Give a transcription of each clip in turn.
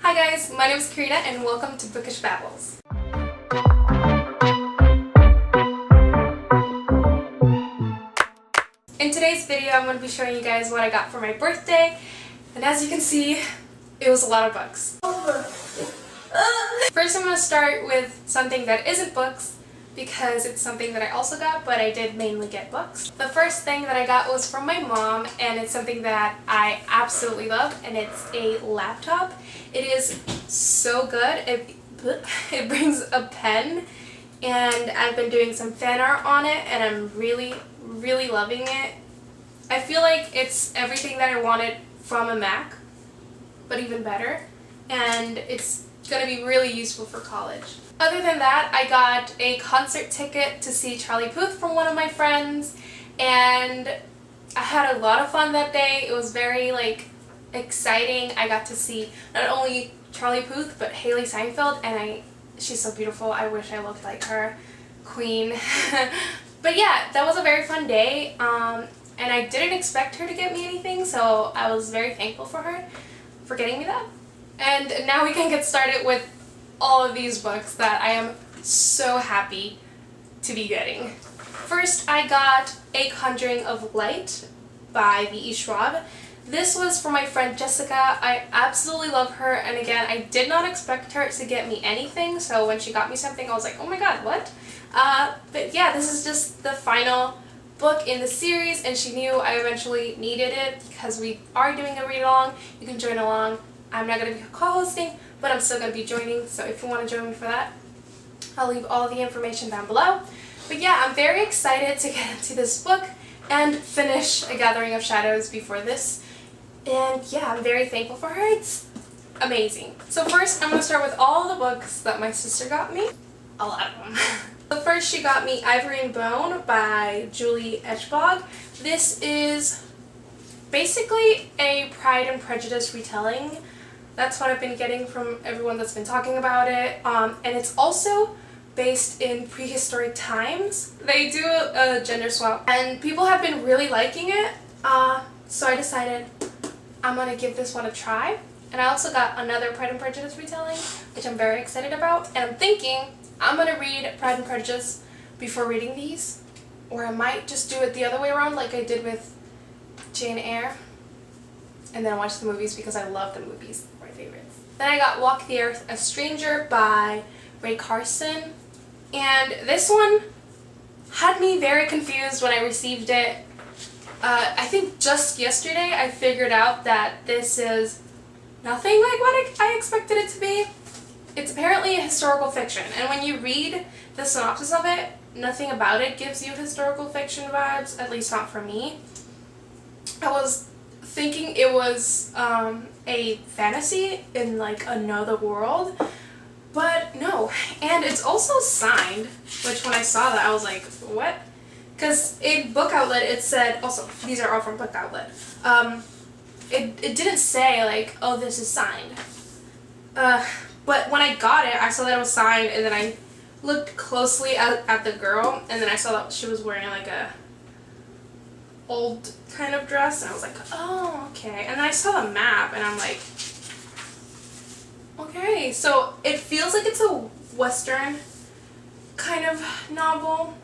Hi guys, my name is Karina and welcome to Bookish Babbles. In today's video I'm going to be showing you guys what I got for my birthday, and as you can see, it was a lot of books. First I'm going to start with something that isn't books, because it's something that I also got, but I did mainly get books. The first thing that I got was from my mom, and it's something that I absolutely love, and it's a laptop. It is so good. It brings a pen, and I've been doing some fan art on it, and I'm really loving it. I feel like it's everything that I wanted from a Mac, but even better, and it's going to be really useful for college. Other than that, I got a concert ticket to see Charlie Puth from one of my friends, and I had a lot of fun that day. It was very exciting. I got to see not only Charlie Puth but Haley Steinfeld, and she's so beautiful. I wish I looked like her. Queen. But yeah, that was a very fun day, and I didn't expect her to get me anything, so I was very thankful for her for getting me that. And now we can get started with all of these books that I am so happy to be getting. First, I got A Conjuring of Light by V.E. Schwab. This was for my friend Jessica. I absolutely love her, and again, I did not expect her to get me anything, so when she got me something I was like, oh my god, what? But yeah, this is just the final book in the series, and she knew I eventually needed it because we are doing a read-along. You can join along. I'm not going to be co-hosting, but I'm still going to be joining, so if you want to join me for that, I'll leave all the information down below. But yeah, I'm very excited to get into this book and finish A Gathering of Shadows before this. And yeah, I'm very thankful for her. It's amazing. So first, I'm going to start with all the books that my sister got me. A lot of them. So first, she got me Ivory and Bone by Julie Eshbog. This is basically a Pride and Prejudice retelling. That's what I've been getting from everyone that's been talking about it. And it's also based in prehistoric times. They do a gender swap, and people have been really liking it. So I decided I'm gonna give this one a try. And I also got another Pride and Prejudice retelling, which I'm very excited about. And I'm thinking I'm gonna read Pride and Prejudice before reading these, or I might just do it the other way around like I did with Jane Eyre, and then watch the movies because I love the movies. My favorites. Then I got Walk the Earth, A Stranger by Rae Carson, and this one had me very confused when I received it. I think just yesterday I figured out that this is nothing like what I expected it to be. It's apparently a historical fiction, and when you read the synopsis of it, nothing about it gives you historical fiction vibes, at least not for me. I was thinking it was a fantasy in like another world, but no. And it's also signed, which when I saw that I was like, what? Because in Book Outlet it said, also these are all from Book Outlet, it didn't say like, oh, this is signed, but when I got it I saw that it was signed, and then I looked closely at the girl, and then I saw that she was wearing like a old kind of dress, and I was like, oh, okay. And then I saw the map, and I'm like, okay. So it feels like it's a Western kind of novel.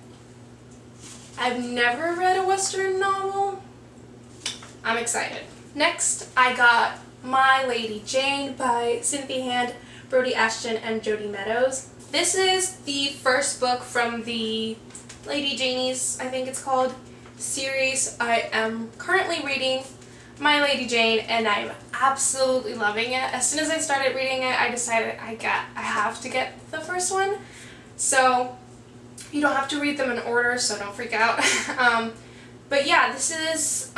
I've never read a Western novel. I'm excited. Next, I got My Lady Jane by Cynthia Hand, Brody Ashton, and Jodi Meadows. This is the first book from the Lady Janie's, I think it's called, series. I am currently reading My Lady Jane, and I'm absolutely loving it. As soon as I started reading it, I decided I have to get the first one. So you don't have to read them in order, so don't freak out. But yeah, this is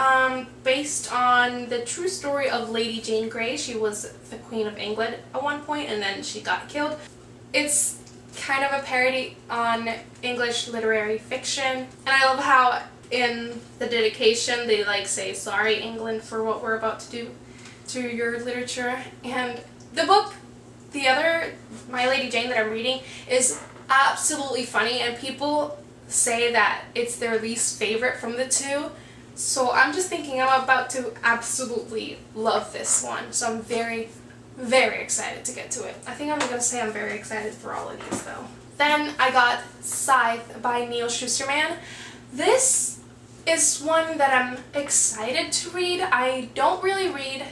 based on the true story of Lady Jane Grey. She was the Queen of England at one point, and then she got killed. It's kind of a parody on English literary fiction, and I love how in the dedication they say, sorry England for what we're about to do to your literature. And the book, the other My Lady Jane that I'm reading, is absolutely funny, and people say that it's their least favorite from the two. So I'm just thinking I'm about to absolutely love this one. So I'm very, very excited to get to it. I think I'm gonna say I'm very excited for all of these though. Then I got Scythe by Neal Shusterman. This is one that I'm excited to read. I don't really read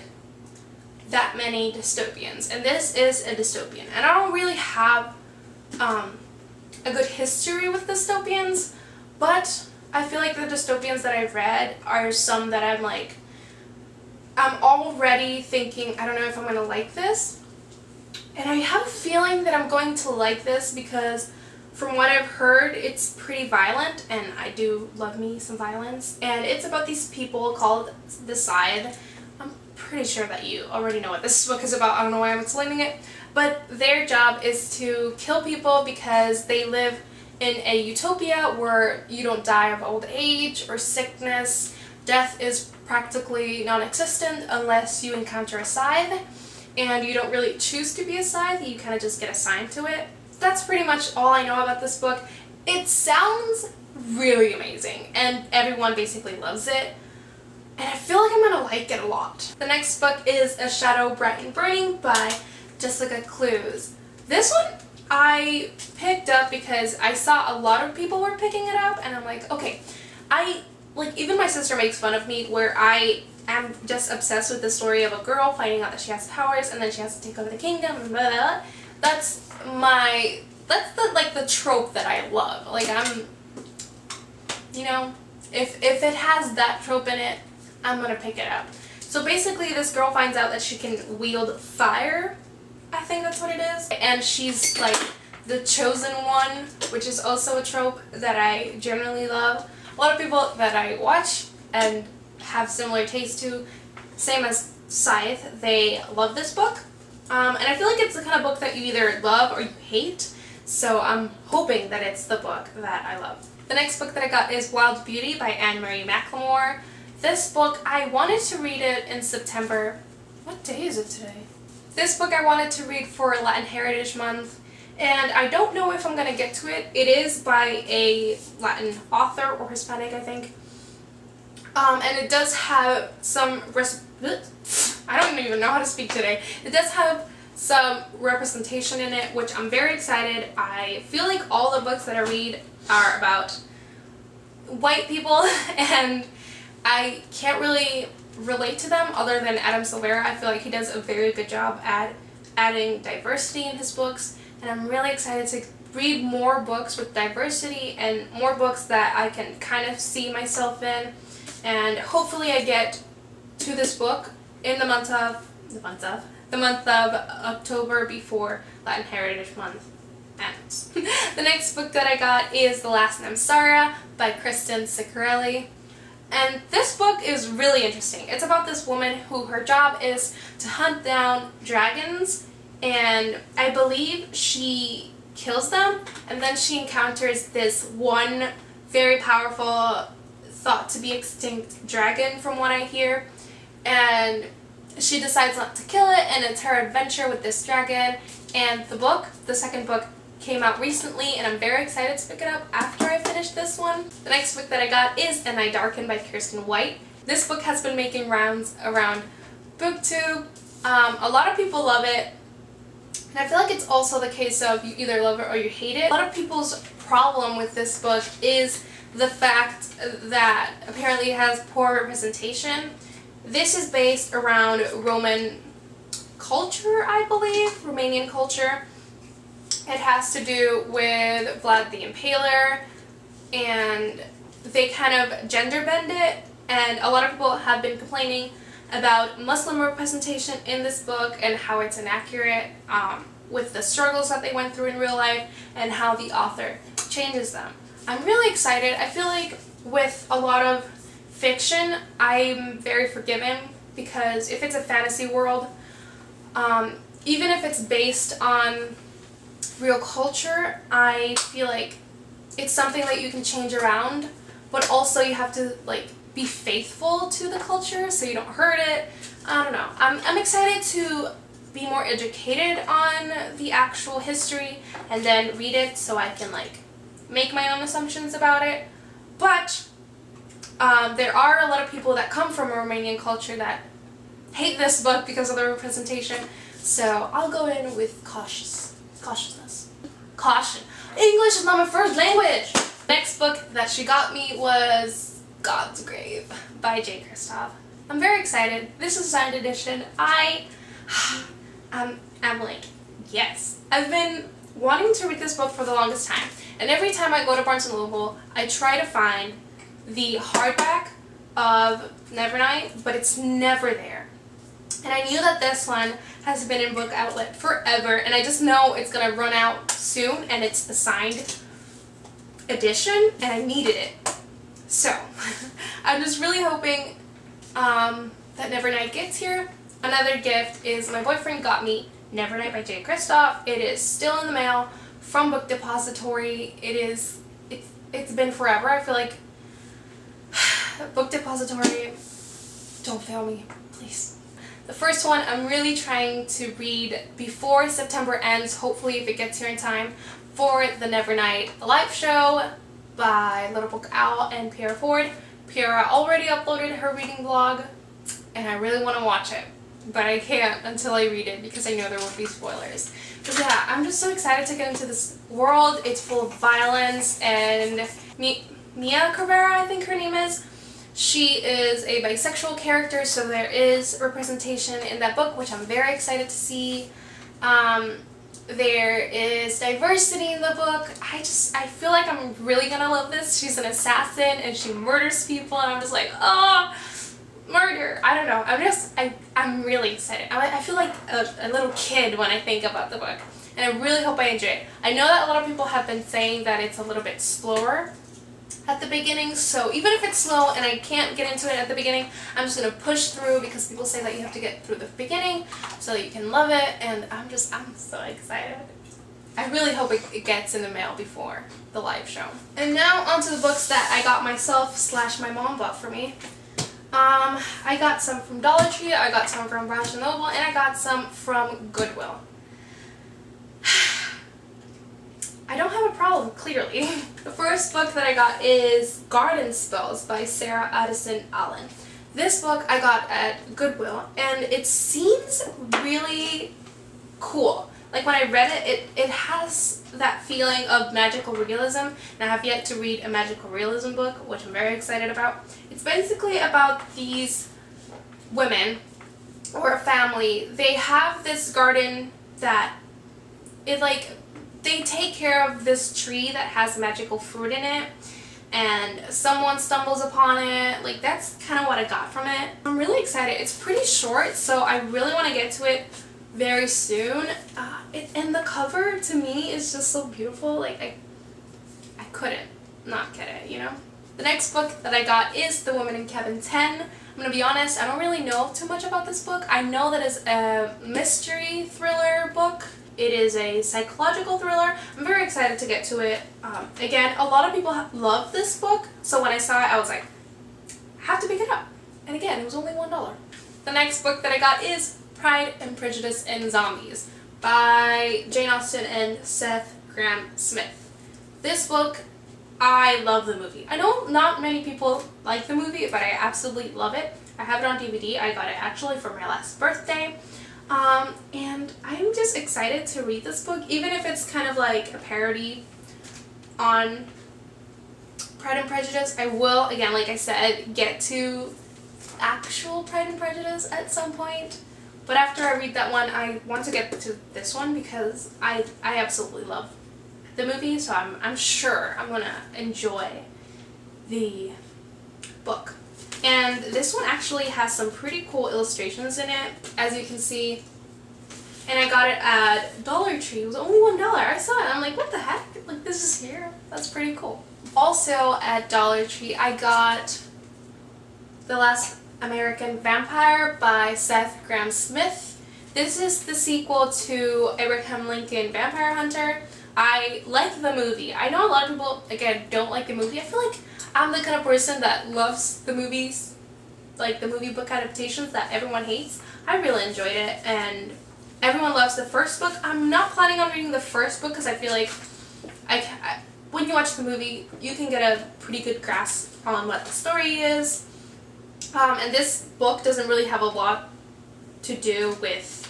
that many dystopians, and this is a dystopian. And I don't really have a good history with dystopians, but I feel like the dystopians that I've read are some that I'm already thinking, I don't know if I'm going to like this. And I have a feeling that I'm going to like this because from what I've heard, it's pretty violent, and I do love me some violence. And it's about these people called the Scythe. I'm pretty sure that you already know what this book is about. I don't know why I'm explaining it. But their job is to kill people because they live in a utopia where you don't die of old age or sickness. Death is practically non-existent unless you encounter a Scythe, and you don't really choose to be a Scythe, you kind of just get assigned to it. That's pretty much all I know about this book. It sounds really amazing, and everyone basically loves it, and I feel like I'm gonna like it a lot. The next book is A Shadow Bright and Burning by Jessica Clues. This one I picked up because I saw a lot of people were picking it up, and I'm like, okay, even my sister makes fun of me where I am just obsessed with the story of a girl finding out that she has powers and then she has to take over the kingdom and blah, blah, blah. That's the trope that I love. Like, I'm, you know, if it has that trope in it, I'm gonna pick it up. So basically this girl finds out that she can wield fire, I think that's what it is, and she's like the chosen one, which is also a trope that I generally love. A lot of people that I watch and have similar taste to, same as Scythe, they love this book. And I feel like it's the kind of book that you either love or you hate, so I'm hoping that it's the book that I love. The next book that I got is Wild Beauty by Anne-Marie McLemore. This book, I wanted to read it in September. What day is it today? This book I wanted to read for Latin Heritage Month, and I don't know if I'm going to get to it. It is by a Latin author, or Hispanic, I think. And it does have some I don't even know how to speak today. It does have some representation in it, which I'm very excited. I feel like all the books that I read are about white people, and I can't really relate to them other than Adam Silvera. I feel like he does a very good job at adding diversity in his books, and I'm really excited to read more books with diversity and more books that I can kind of see myself in. And hopefully I get to this book in the month of October before Latin Heritage Month ends. The next book that I got is The Last Namsara by Kristen Ciccarelli. And this book is really interesting. It's about this woman who her job is to hunt down dragons, and I believe she kills them, and then she encounters this one very powerful, thought to be extinct dragon from what I hear, and she decides not to kill it, and it's her adventure with this dragon. And the second book, came out recently, and I'm very excited to pick it up after I finish this one. The next book that I got is And I Darken by Kirsten White. This book has been making rounds around BookTube. A lot of people love it, and I feel like it's also the case of you either love it or you hate it. A lot of people's problem with this book is the fact that apparently it has poor representation. This is based around Roman culture, I believe, Romanian culture. It has to do with Vlad the Impaler, and they kind of gender bend it, and a lot of people have been complaining about Muslim representation in this book and how it's inaccurate with the struggles that they went through in real life and how the author changes them. I'm really excited. I feel like with a lot of fiction, I'm very forgiving, because if it's a fantasy world, even if it's based on real culture, I feel like it's something that you can change around, but also you have to be faithful to the culture so you don't hurt it. I don't know. I'm excited to be more educated on the actual history and then read it so I can make my own assumptions about it. But there are a lot of people that come from Romanian culture that hate this book because of the representation. So I'll go in with cautiousness. Caution. English is not my first language! Next book that she got me was God's Grave by Jay Kristoff. I'm very excited. This is a signed edition. I'm like, yes. I've been wanting to read this book for the longest time, and every time I go to Barnes & Noble, I try to find the hardback of Nevernight, but it's never there. And I knew that this one has been in Book Outlet forever, and I just know it's gonna run out soon, and it's a signed edition, and I needed it. So, I'm just really hoping that Nevernight gets here. Another gift is my boyfriend got me Nevernight by Jay Kristoff. It is still in the mail from Book Depository. It's been forever. I feel like Book Depository, don't fail me, please. The first one I'm really trying to read before September ends, hopefully if it gets here in time, for the Nevernight live show by Little Book Owl and Pierre Ford. Pierre already uploaded her reading vlog, and I really want to watch it, but I can't until I read it because I know there will be spoilers. But yeah, I'm just so excited to get into this world. It's full of violence, and Mia Cabrera, I think her name is, she is a bisexual character, so there is representation in that book, which I'm very excited to see. There is diversity in the book. I feel like I'm really gonna love this. She's an assassin and she murders people, and I'm just like, oh, murder. I don't know. I'm really excited. I feel like a little kid when I think about the book, and I really hope I enjoy it. I know that a lot of people have been saying that it's a little bit slower at the beginning, so even if it's slow and I can't get into it at the beginning, I'm just going to push through because people say that you have to get through the beginning so that you can love it, and I'm so excited. I really hope it gets in the mail before the live show. And now onto the books that I got myself / my mom bought for me. I got some from Dollar Tree, I got some from Barnes & Noble, and I got some from Goodwill. I don't have a problem, clearly. The first book that I got is Garden Spells by Sarah Addison Allen. This book I got at Goodwill, and it seems really cool. Like when I read it, it has that feeling of magical realism, and I have yet to read a magical realism book, which I'm very excited about. It's basically about these women, or a family. They have this garden that they take care of this tree that has magical fruit in it, and someone stumbles upon it. Like, that's kind of what I got from it. I'm really excited. It's pretty short, so I really want to get to it very soon. And the cover to me is just so beautiful. Like, I couldn't not get it, you know? The next book that I got is The Woman in Cabin 10. I'm gonna be honest, I don't really know too much about this book. I know that it's a mystery thriller book. It is a psychological thriller. I'm very excited to get to it. Again, a lot of people love this book, so when I saw it, I was like, I have to pick it up. And again, it was only $1. The next book that I got is Pride and Prejudice and Zombies by Jane Austen and Seth Grahame-Smith. This book, I love the movie. I know not many people like the movie, but I absolutely love it. I have it on DVD. I got it actually for my last birthday. And I'm just excited to read this book, even if it's kind of like a parody on Pride and Prejudice. I will, again, like I said, get to actual Pride and Prejudice at some point. But after I read that one, I want to get to this one because I absolutely love the movie, so I'm sure I'm gonna enjoy the book. And this one actually has some pretty cool illustrations in it, as you can see. And I got it at Dollar Tree. It was only $1. I saw it and I'm like, what the heck? Like, this is here? That's pretty cool. Also at Dollar Tree, I got The Last American Vampire by Seth Grahame-Smith. This is the sequel to Abraham Lincoln Vampire Hunter. I like the movie. I know a lot of people, again, don't like the movie. I feel like I'm the kind of person that loves the movies, like the movie book adaptations that everyone hates. I really enjoyed it, and everyone loves the first book. I'm not planning on reading the first book because I feel like when you watch the movie, you can get a pretty good grasp on what the story is. And this book doesn't really have a lot to do with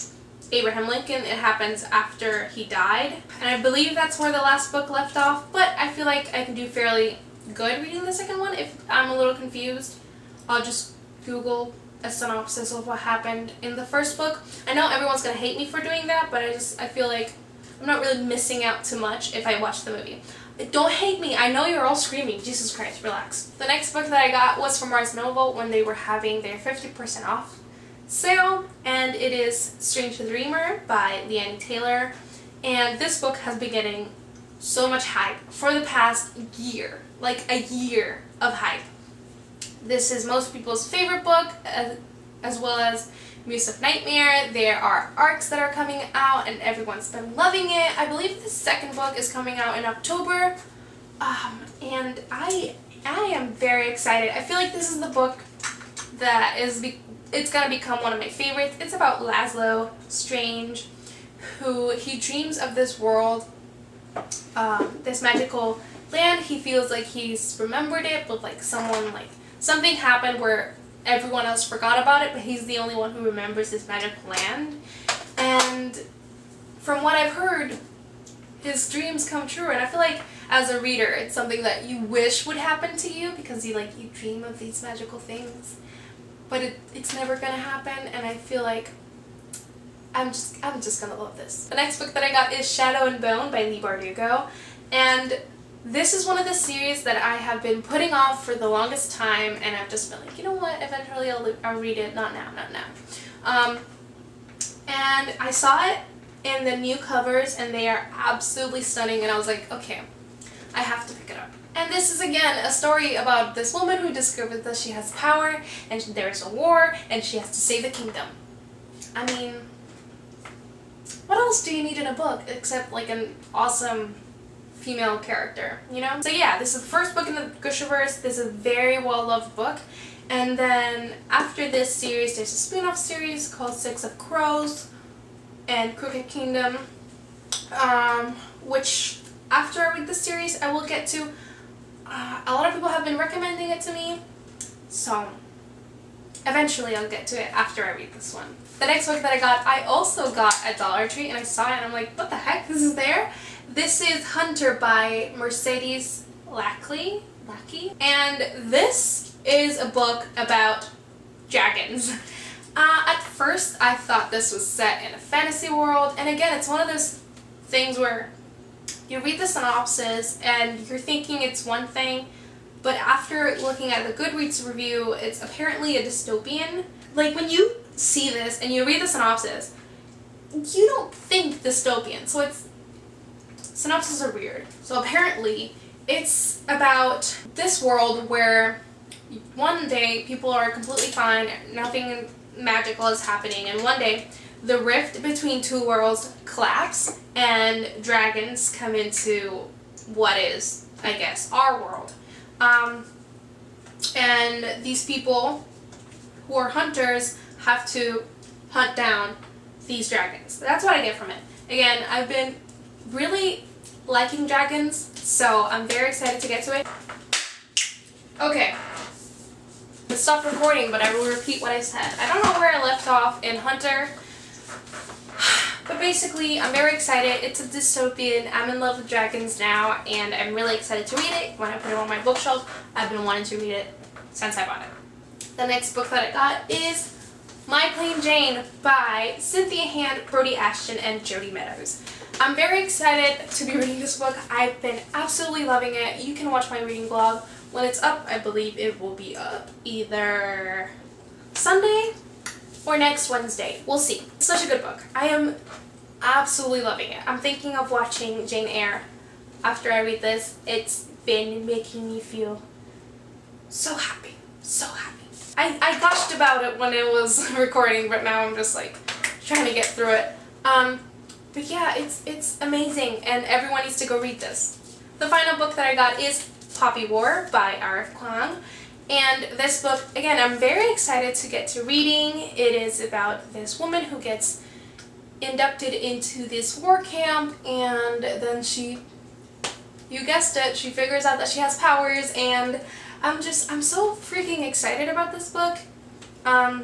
Abraham Lincoln. It happens after he died, and I believe that's where the last book left off, but I feel like I can do fairly good reading the second one. If I'm a little confused, I'll just Google a synopsis of what happened in the first book. I know everyone's gonna hate me for doing that, but I feel like I'm not really missing out too much if I watch the movie. Don't hate me. I know you're all screaming. Jesus Christ, relax. The next book that I got was from Barnes & Noble when they were having their 50% off sale, and it is Strange the Dreamer by Leanne Taylor. And this book has been getting so much hype for the past year, like a year of hype. This is most people's favorite book, as well as Muse of Nightmare. There are arcs that are coming out and everyone's been loving it. I believe the second book is coming out in October, and I am very excited. I feel like this is the book that it's gonna become one of my favorites. It's about Laszlo Strange, who he dreams of this world, this magical land. He feels like he's remembered it, but like something happened where everyone else forgot about it, but he's the only one who remembers this magical land. And from what I've heard, his dreams come true, and I feel like as a reader it's something that you wish would happen to you, because you dream of these magical things, but it's never gonna happen. And I feel like I'm just gonna love this. The next book that I got is Shadow and Bone by Leigh Bardugo, and this is one of the series that I have been putting off for the longest time, and I've just been like, you know what, eventually I'll read it, not now. And I saw it in the new covers, and they are absolutely stunning, and I was like, okay, I have to pick it up. And this is again a story about this woman who discovers that she has power, and there's a war, and she has to save the kingdom. I mean, what else do you need in a book except like an awesome female character, you know? So yeah, this is the first book in the Gushaverse. This is a very well-loved book. And then after this series, there's a spin-off series called Six of Crows and Crooked Kingdom, which after I read this series, I will get to. A lot of people have been recommending it to me, so eventually I'll get to it after I read this one. The next book that I also got at Dollar Tree, and I saw it and I'm like, what the heck, this is there? This is Hunter by Mercedes Lackey, and this is a book about dragons. At first I thought this was set in a fantasy world, and again, it's one of those things where you read the synopsis and you're thinking it's one thing, but after looking at the Goodreads review, it's apparently a dystopian. Like, when you see this and you read the synopsis, you don't think dystopian, so synopses are weird. So apparently it's about this world where one day people are completely fine, nothing magical is happening, and one day the rift between two worlds collapses and dragons come into what is, I guess, our world. And these people who are hunters have to hunt down these dragons. That's what I get from it. Again, I've been really liking dragons, so I'm very excited to get to it. Okay, I stopped recording, but I will repeat what I said. I don't know where I left off in Hunter, but basically I'm very excited. It's a dystopian. I'm in love with dragons now, and I'm really excited to read it. When I put it on my bookshelf, I've been wanting to read it since I bought it. The next book that I got is My Plain Jane by Cynthia Hand, Brody Ashton, and Jody Meadows. I'm very excited to be reading this book. I've been absolutely loving it. You can watch my reading vlog when it's up. I believe it will be up either Sunday or next Wednesday. We'll see. It's such a good book. I am absolutely loving it. I'm thinking of watching Jane Eyre after I read this. It's been making me feel so happy. So happy. I gushed about it when it was recording, but now I'm just like trying to get through it. But yeah, it's amazing, and everyone needs to go read this. The final book that I got is Poppy War by R.F. Kuang. And this book, again, I'm very excited to get to reading. It is about this woman who gets inducted into this war camp, and then you guessed it, she figures out that she has powers, and I'm so freaking excited about this book. A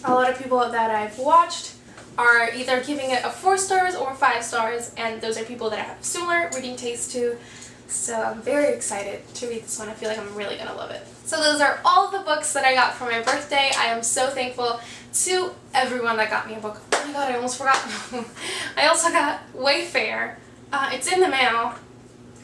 lot of people that I've watched are either giving it a 4 stars or 5 stars, and those are people that I have similar reading taste to. So I'm very excited to read this one. I feel like I'm really gonna love it. So those are all the books that I got for my birthday. I am so thankful to everyone that got me a book. Oh my god, I almost forgot. I also got Wayfair. It's in the mail.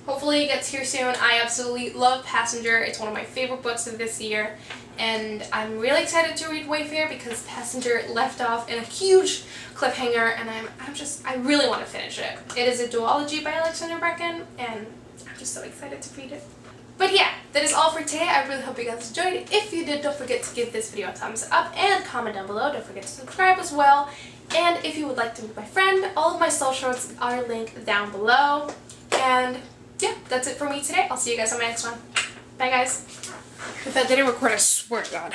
Hopefully it gets here soon. I absolutely love Passenger. It's one of my favorite books of this year. And I'm really excited to read Wayfair because Passenger left off in a huge cliffhanger, and I really want to finish it. It is a duology by Alexander Bracken, and I'm just so excited to read it. But yeah, that is all for today. I really hope you guys enjoyed it. If you did, don't forget to give this video a thumbs up and comment down below. Don't forget to subscribe as well. And if you would like to meet my friend, all of my socials are linked down below. And yeah, that's it for me today. I'll see you guys on my next one. Bye guys. If that didn't record, I swear to God.